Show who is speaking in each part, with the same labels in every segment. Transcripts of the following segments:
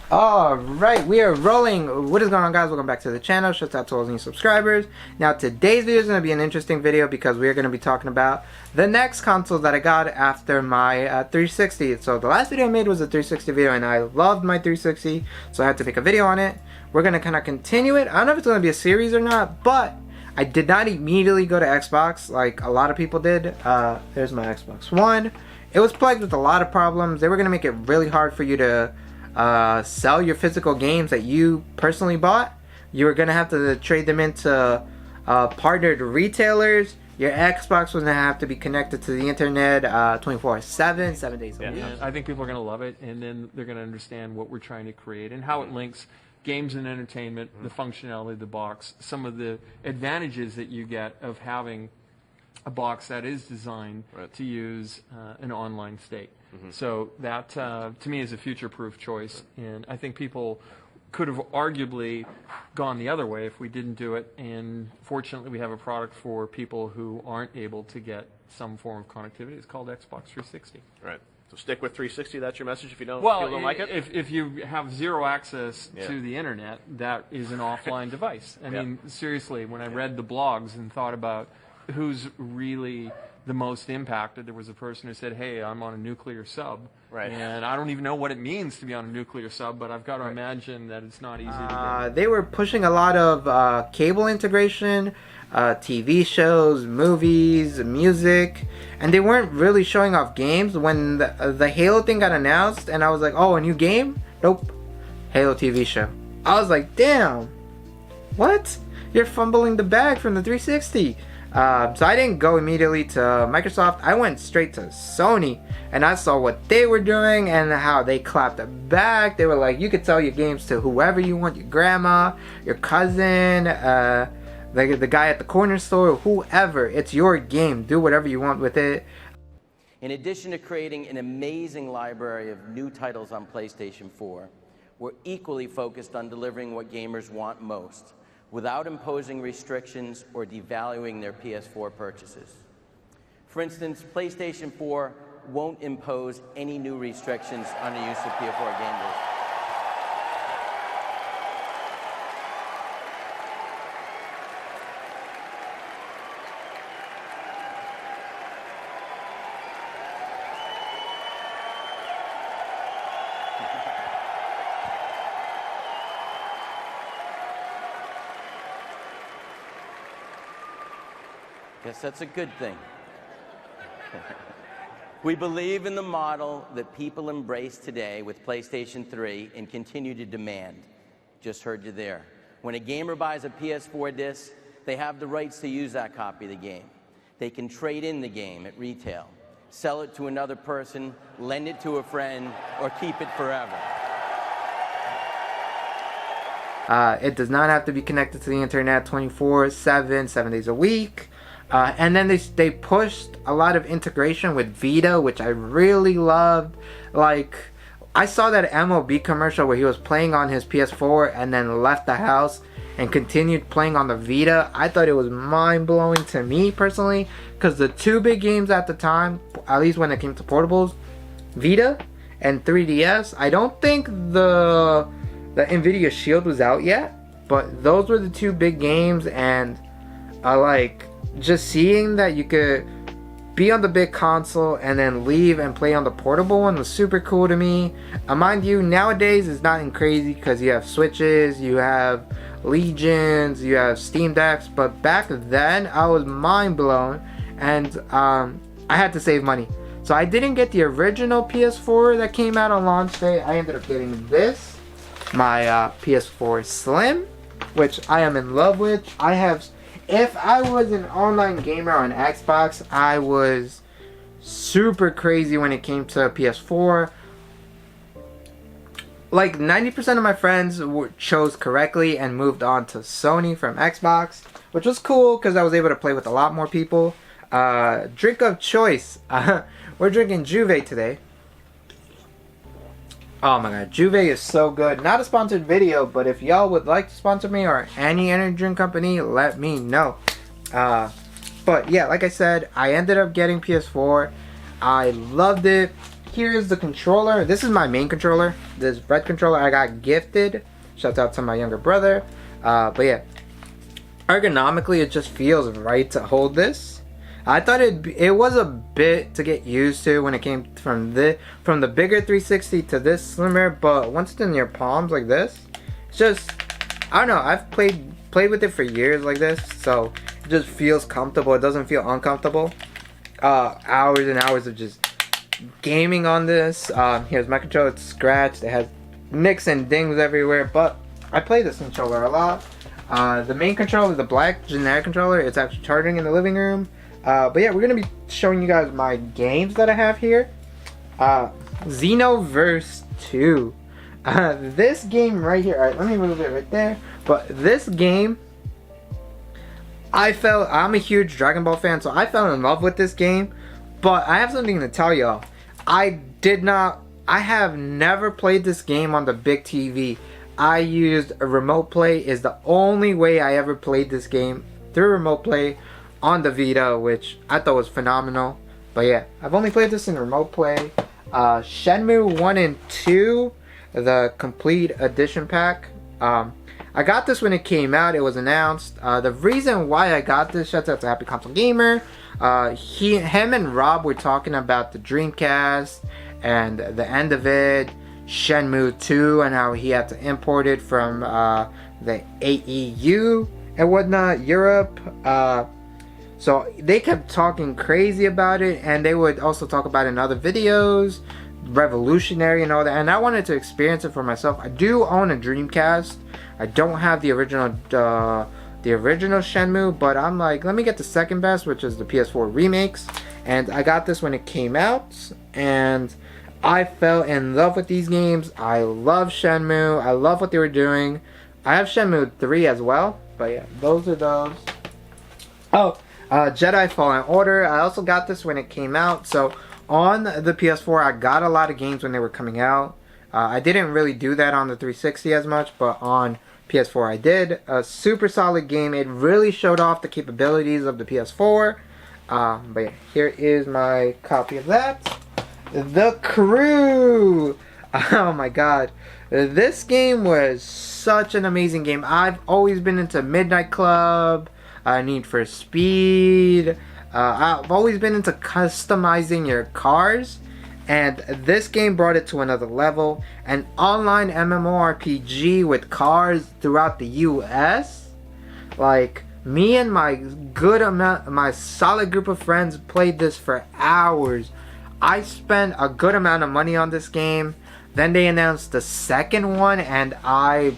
Speaker 1: Alright, we are rolling. What is going on, guys? Welcome back to the channel. Shout out to all new subscribers. Now, today's video is going to be an interesting video because we are going to be talking about the next console that I got after my 360. So the last video I made was a 360 video and I loved my 360, so I had to make a video on it. We're going to kind of continue it. I don't know if it's going to be a series or not, but I did not immediately go to Xbox like a lot of people did. There's my Xbox One. It was plagued with a lot of problems. They were going to make it really hard for you to sell your physical games that you personally bought. You were gonna have to trade them into partnered retailers. Your Xbox was gonna have to be connected to the internet 24/7, 7 days a week.
Speaker 2: Yeah, I think people are gonna love it, and then they're gonna understand what we're trying to create and how it links games and entertainment, the functionality of the box, some of the advantages that you get of having a box that is designed to use an online state. So that, to me, is a future-proof choice, and I think people could have arguably gone the other way if we didn't do it, and fortunately we have a product for people who aren't able to get some form of connectivity. It's called Xbox 360.
Speaker 3: Right. So stick with 360, that's your message if you don't, if you don't like it?
Speaker 2: If you have zero access to the internet, that is an offline device. I mean, seriously, when I read the blogs and thought about who's really the most impacted, there was a person who said, hey, I'm on a nuclear sub, and I don't even know what it means to be on a nuclear sub, but I've got to imagine that it's not easy to get.
Speaker 1: They were pushing a lot of cable integration, TV shows, movies, music, and they weren't really showing off games. When the Halo thing got announced, and I was like, oh, a new game? Nope. Halo TV show. I was like, damn, what? You're fumbling the bag from the 360. So I didn't go immediately to Microsoft. I went straight to Sony, and I saw what they were doing and how they clapped back. They were like, you could sell your games to whoever you want, your grandma, your cousin, the guy at the corner store, whoever. It's your game. Do whatever you want with it.
Speaker 4: In addition to creating an amazing library of new titles on PlayStation 4, we're equally focused on delivering what gamers want most, without imposing restrictions or devaluing their PS4 purchases. For instance, PlayStation 4 won't impose any new restrictions on the use of PS4 gamers. Guess that's a good thing. We believe in the model that people embrace today with PlayStation 3 and continue to demand. Just heard you there. When a gamer buys a PS4 disc, they have the rights to use that copy of the game. They can trade in the game at retail, sell it to another person, lend it to a friend, or keep it forever.
Speaker 1: It does not have to be connected to the internet 24/7, 7 days a week. And then they pushed a lot of integration with Vita, which I really loved. Like, I saw that MLB commercial where he was playing on his PS4 and then left the house and continued playing on the Vita. I thought it was mind-blowing to me personally, because the two big games at the time, at least when it came to portables, Vita and 3DS. I don't think the Nvidia Shield was out yet, but those were the two big games, and just seeing that you could be on the big console and then leave and play on the portable one was super cool to me. Mind you, nowadays it's not crazy because you have Switches, you have Legions, you have Steam Decks, but back then I was mind blown, and I had to save money. So I didn't get the original PS4 that came out on launch day. I ended up getting this, my PS4 Slim, which I am in love with. If I was an online gamer on Xbox, I was super crazy when it came to PS4. Like 90% of my friends chose correctly and moved on to Sony from Xbox, which was cool because I was able to play with a lot more people. Drink of choice. We're drinking Juve today. Oh my god, Juve is so good. Not a sponsored video, but if y'all would like to sponsor me or any energy drink company, let me know. But yeah, like I said, I ended up getting PS4. I loved it. here is the controller. This is my main controller. This red controller I got gifted. Shout out to my younger brother. But yeah, ergonomically it just feels right to hold this. I thought it was a bit to get used to when it came from the bigger 360 to this slimmer, but once it's in your palms like this, it's just, I don't know, I've played with it for years like this, so it just feels comfortable. It doesn't feel uncomfortable. Hours and hours of just gaming on this. Here's my controller. It's scratched. It has nicks and dings everywhere, but I play this controller a lot. The main controller, the black generic controller, it's actually charging in the living room. But yeah, we're gonna be showing you guys my games that I have here. Xenoverse 2. This game right here. Alright, let me move it right there. But this game, I'm a huge Dragon Ball fan, so I fell in love with this game. But I have something to tell y'all. I have never played this game on the big TV. I used a remote play. Is the only way I ever played this game, through remote play on the Vita, which I thought was phenomenal. But yeah, I've only played this in remote play. Shenmue 1 and 2, the complete edition pack. I got this when it came out. It was announced. The reason why I got this, shout out to Happy Console Gamer. Him and Rob were talking about the Dreamcast and the end of it, Shenmue 2, and how he had to import it from the AEU and whatnot, Europe. So they kept talking crazy about it, and they would also talk about it in other videos, revolutionary and all that, and I wanted to experience it for myself. I do own a Dreamcast. I don't have the original Shenmue, but I'm like, let me get the second best, which is the PS4 remakes, and I got this when it came out, and I fell in love with these games. I love Shenmue. I love what they were doing. I have Shenmue 3 as well, but yeah, those are those. Oh, Jedi Fallen Order. I also got this when it came out. So on the PS4, I got a lot of games when they were coming out. I didn't really do that on the 360 as much, but on PS4 I did. A super solid game. It really showed off the capabilities of the PS4. But yeah, here is my copy of that. The Crew. Oh my god. This game was such an amazing game. I've always been into Midnight Club, Need for Speed. I've always been into customizing your cars, and this game brought it to another level. An online MMORPG with cars throughout the US. Like, me and my solid group of friends played this for hours. I spent a good amount of money on this game. Then they announced the second one, and I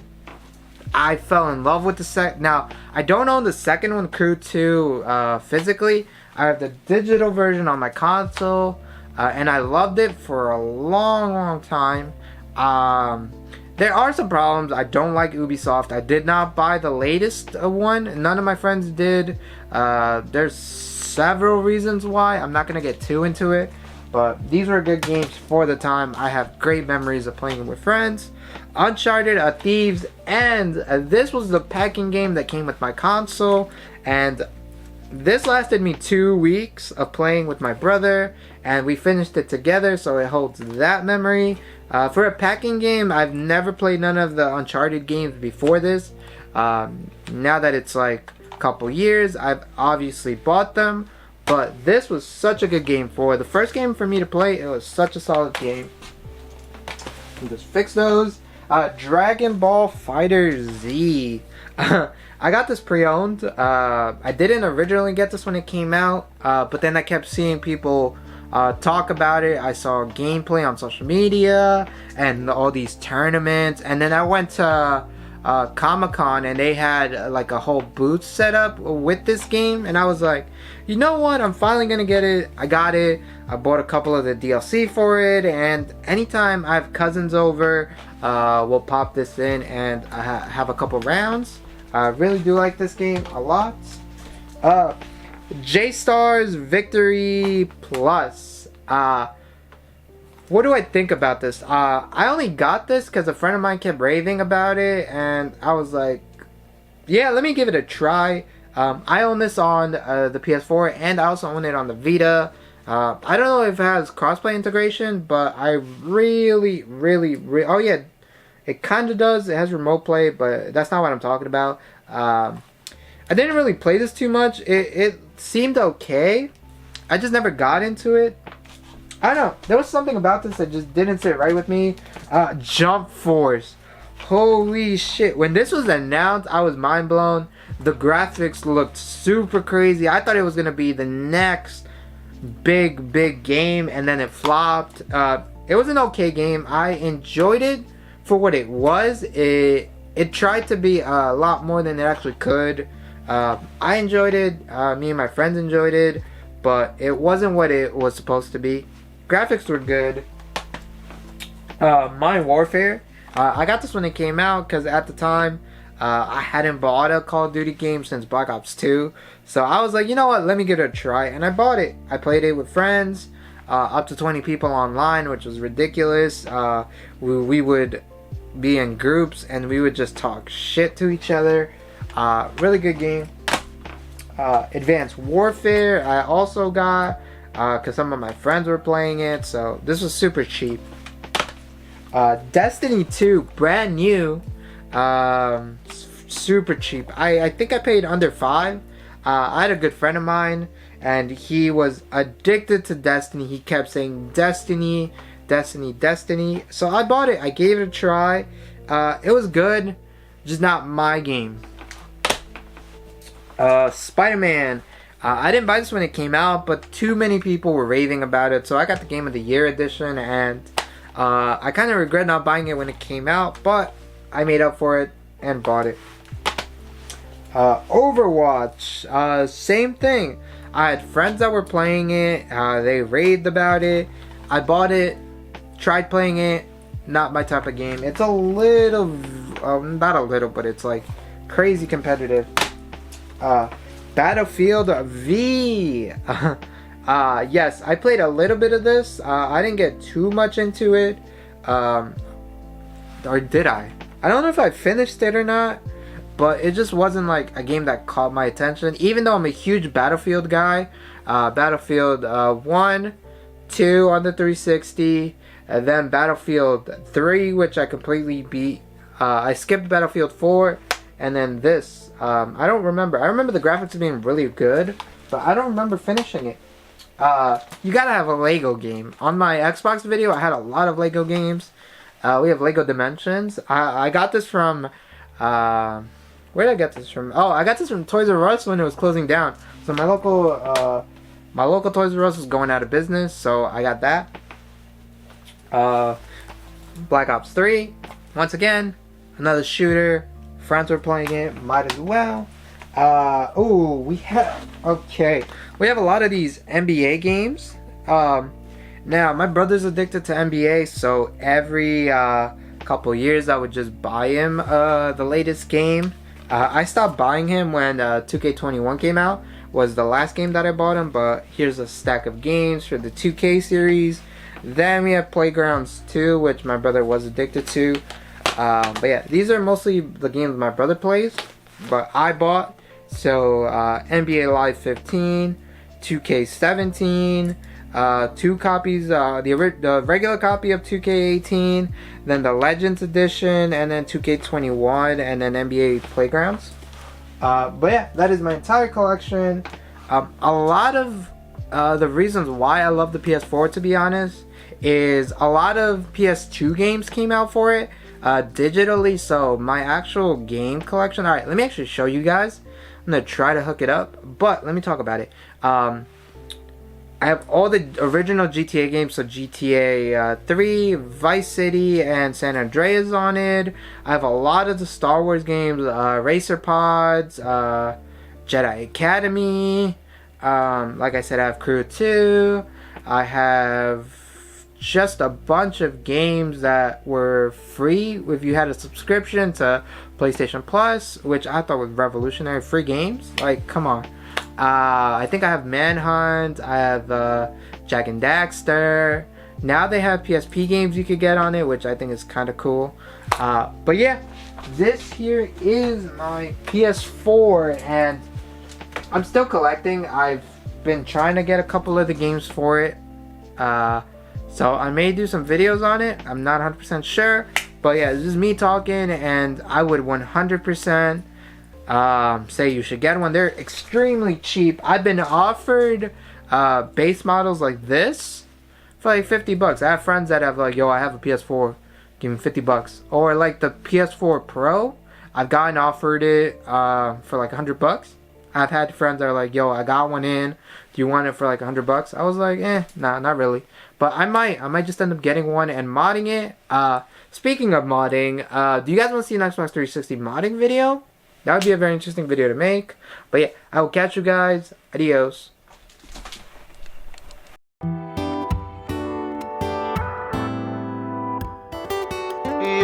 Speaker 1: fell in love with the second. Now, I don't own the second one, Crew 2, physically. I have the digital version on my console, and I loved it for a long time. There are some problems. I don't like Ubisoft. I did not buy the latest one. None of my friends did. There's several reasons why. I'm not going to get too into it, but these were good games for the time. I have great memories of playing with friends. Uncharted, A Thieves End. This was the packing game that came with my console, and this lasted me 2 weeks of playing with my brother, and we finished it together, so it holds that memory. For a packing game, I've never played none of the Uncharted games before this. Now that it's like a couple years, I've obviously bought them, but this was such a good game. For the first game for me to play, it was such a solid game. Just fix those. Dragon Ball Fighter Z. I got this pre-owned. I didn't originally get this when it came out, but then I kept seeing people talk about it. I saw gameplay on social media and all these tournaments, and then I went to Comic-Con, and they had like a whole booth set up with this game, and I was like, you know what, I'm finally gonna get it. I got it. I bought a couple of the DLC for it, and anytime I have cousins over, we'll pop this in and have a couple rounds. I really do like this game a lot. J-Stars Victory Plus. What do I think about this? I only got this because a friend of mine kept raving about it, and I was like, yeah, let me give it a try. I own this on the PS4, and I also own it on the Vita. I don't know if it has crossplay integration, but I really, oh yeah, it kind of does. It has remote play, but that's not what I'm talking about. I didn't really play this too much. It seemed okay. I just never got into it. I don't know. There was something about this that just didn't sit right with me. Jump Force. Holy shit. When this was announced, I was mind blown. The graphics looked super crazy. I thought it was going to be the next big game, and then it flopped. It was an okay game. I enjoyed it for what it was. It tried to be a lot more than it actually could. I enjoyed it. Me and my friends enjoyed it, but it wasn't what it was supposed to be. Graphics were good. Modern Warfare. I got this when it came out because at the time I hadn't bought a Call of Duty game since Black Ops 2. So I was like, you know what, let me give it a try. And I bought it. I played it with friends, up to 20 people online, which was ridiculous. We would be in groups and we would just talk shit to each other. Really good game. Advanced Warfare I also got because some of my friends were playing it, so this was super cheap. Destiny 2, brand new, super cheap. I think I paid under $5. I had a good friend of mine and he was addicted to Destiny. He kept saying Destiny, so I bought it. I gave it a try. It was good, just not my game. Spider-Man. I didn't buy this when it came out, but too many people were raving about it, so I got the Game of the Year edition, and I kind of regret not buying it when it came out, but I made up for it and bought it. Overwatch. Same thing. I had friends that were playing it. They raved about it. I bought it, tried playing it. Not my type of game. It's a little, not a little, but it's like crazy competitive. Battlefield V. Yes, I played a little bit of this. I didn't get too much into it. Or did I? I don't know if I finished it or not, but it just wasn't like a game that caught my attention. Even though I'm a huge Battlefield guy. Battlefield 1, 2 on the 360, and then Battlefield 3, which I completely beat. I skipped Battlefield 4, and then this. I don't remember. I remember the graphics being really good, but I don't remember finishing it. You gotta have a Lego game. On my Xbox video, I had a lot of Lego games. We have Lego Dimensions. I got this from... where did I get this from? Oh, I got this from Toys R Us when it was closing down. So my local Toys R Us was going out of business, so I got that. Black Ops 3. Once again, another shooter. Friends were playing it, might as well. We have a lot of these NBA games. Now my brother's addicted to NBA, so every couple years I would just buy him the latest game. I stopped buying him when 2K21 came out. Was the last game that I bought him, but here's a stack of games for the 2K series. Then we have Playgrounds 2, which my brother was addicted to. But yeah, these are mostly the games my brother plays, but I bought. So NBA Live 15, 2K17, 2 copies, the regular copy of 2K18, then the Legends edition, and then 2K21, and then NBA Playgrounds. But yeah, that is my entire collection. A lot of the reasons why I love the PS4, to be honest, is a lot of PS2 games came out for it digitally. So my actual game collection, alright, let me actually show you guys. I'm gonna try to hook it up, but let me talk about it. I have all the original GTA games, so GTA 3, Vice City, and San Andreas on it. I have a lot of the Star Wars games, Racer Pods, Jedi Academy. Like I said, I have Crew 2. I have just a bunch of games that were free if you had a subscription to PlayStation Plus, which I thought was revolutionary. Free games, like, come on. I think I have Manhunt, I have Jack and Daxter. Now they have PSP games you could get on it, which I think is kind of cool. But yeah, this here is my PS4, and I'm still collecting. I've been trying to get a couple of the games for it. So I may do some videos on it. I'm not 100% sure. But yeah, this is me talking, and I would 100% say you should get one. They're extremely cheap. I've been offered base models like this for like $50. I have friends that have like, yo, I have a PS4, give me $50. Or like the PS4 Pro, I've gotten offered it for like $100. I've had friends that are like, yo, I got one in, do you want it for like $100? I was like, nah, not really. But I might just end up getting one and modding it. Speaking of modding, do you guys want to see an Xbox 360 modding video? That would be a very interesting video to make. But yeah, I will catch you guys. Adios.